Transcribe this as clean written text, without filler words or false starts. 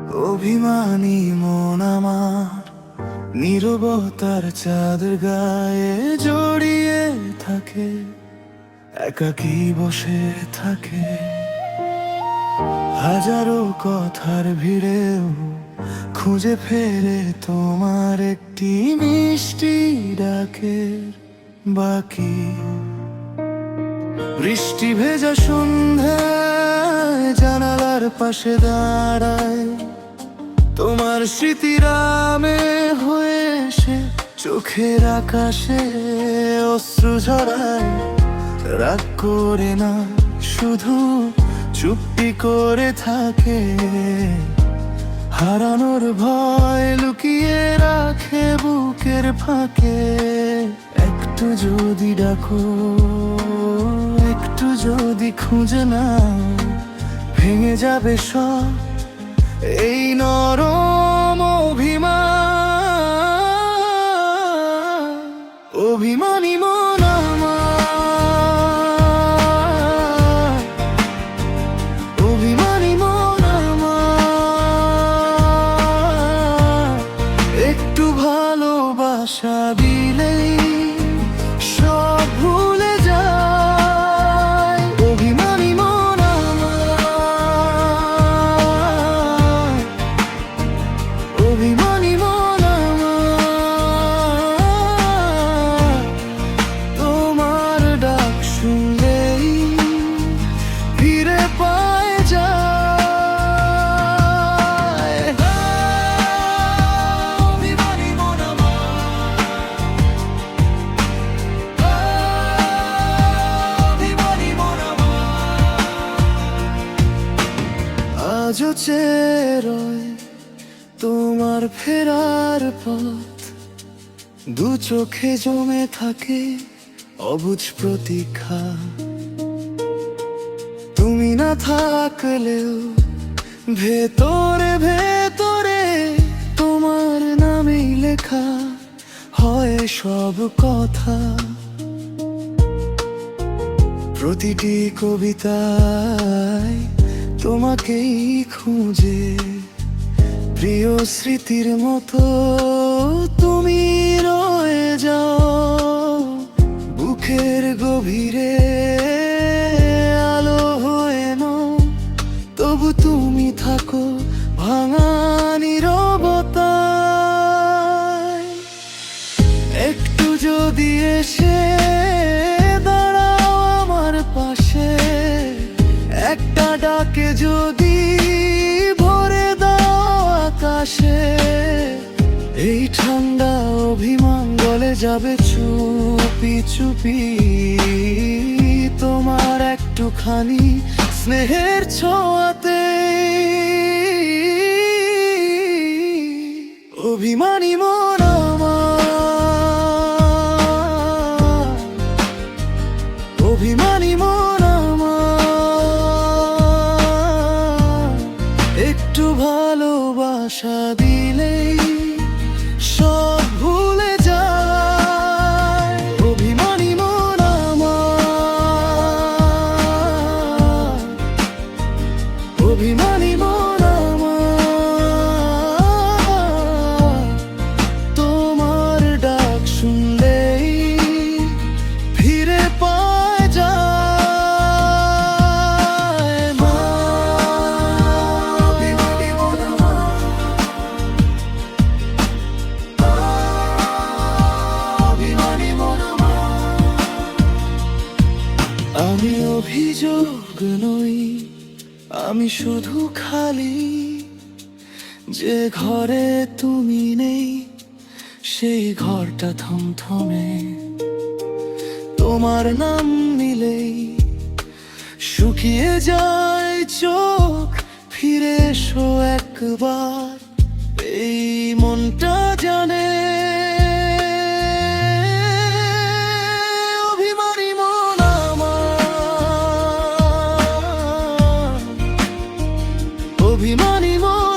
অভিমানী মন আমার নীরবতার চাঁদের গায়ে জড়িয়ে থাকে, একাকী বসে থাকে। হাজারো কথার ভিড়েও খুঁজে ফেরে তোমার একটি মিষ্টি ডাকের বাকি। বৃষ্টি ভেজা সন্ধ্যায় জানালার পাশে দাঁড়ায়, তোমার স্মৃতিরামে হয়ে এসে চোখের আকাশে অশ্রু ঝরায়। রাগ করে না, শুধু চুপটি করে থাকে, হারানোর ভয় লুকিয়ে রাখে বুকের ফাঁকে। একটু যদি ডাকো, একটু যদি খুঁজে নাও, ভেঙে যাবে সব এই নরম অভিমান। অভিমানী মন আমার, অভিমানী মন আমার। একটু ভালোবাসা দিলেই সব ভুলে যায়। অভিমানী মন আমার, অভিমানী মন আমার। তোমার ডাক শুনলেই ফিরে পায় যায়। অভিমানী মন আমার, অভিমানী মন আমার। আজও চেয়ে রয় তোমার ফেরার পথ, দু চোখে জমে থাকে অবুঝ প্রতীক্ষা। তুমি না থাকলেও ভেতরে ভেতরে তোমার নামেই লেখা হয় সব কথা। প্রতিটি কবিতায় তোমাকেই খুঁজে, প্রিয় স্মৃতির মতো তুমি রয়ে যাও। বুকের গভীরে আলো হয়ে নাও, তবু তুমি থাকো ভাঙা নীরবতায়। একটু যদি এসে দাঁড়াও আমার পাশে, একটা ডাকে যদি ভরে দাও আকাশে। এই ঠান্ডা অভিমান গলে যাবে চুপি চুপি, তোমার একটুখানি স্নেহের ছোঁয়াতে। অভিমানী মন আমার, অভিমানী মন আমার। একটু ভালোবাসা দিলেই সব ভুলে যায়। অভিমানী মন আমার, অভিমানী মন আমার। তোমার ডাক শুনলেই ফিরে পায় যায়। মা, অভিমানী মন আমার, অভিমানী মন আমার। আমি অভিযোগ নই, আমি শুধু খালি। যে ঘরে তুমি নেই সেই ঘরটা থমথমে, তোমার নাম নিলেই শুকিয়ে যায় চোখ। ফিরে এসো একবার, এই মনটা জানে। অভিমানী মন আমার, অভিমানী মন